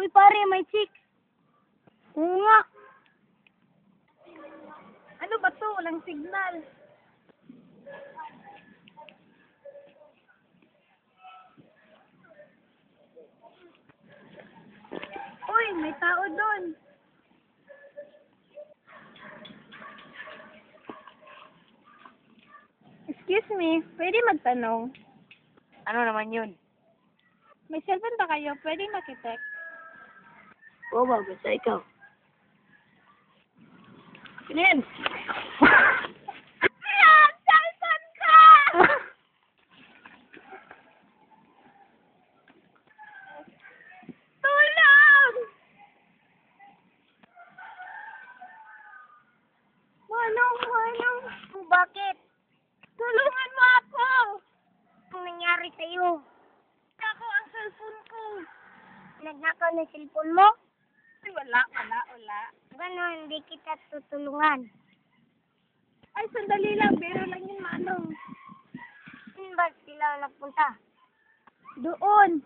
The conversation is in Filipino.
Uy, pare, may chick. Oo nga. Ano ba to? Walang signal. Uy, may tao doon. Excuse me, pwede magtanong? Ano naman yun? May cellphone ba kayo? Pwede makitext? Oo ba, basta ikaw. Sinin! Cellphone ka! Tulong! Manong. Bakit? Tulungan mo ako! Anong nangyari sa'yo? Ako ang cellphone ko. Nagnakaw ng cellphone mo? Ay, wala. Gano'n, hindi kita tutulungan. Ay, sandali lang. Biro lang yun, Manong. Saan ba sila nagpunta? Doon.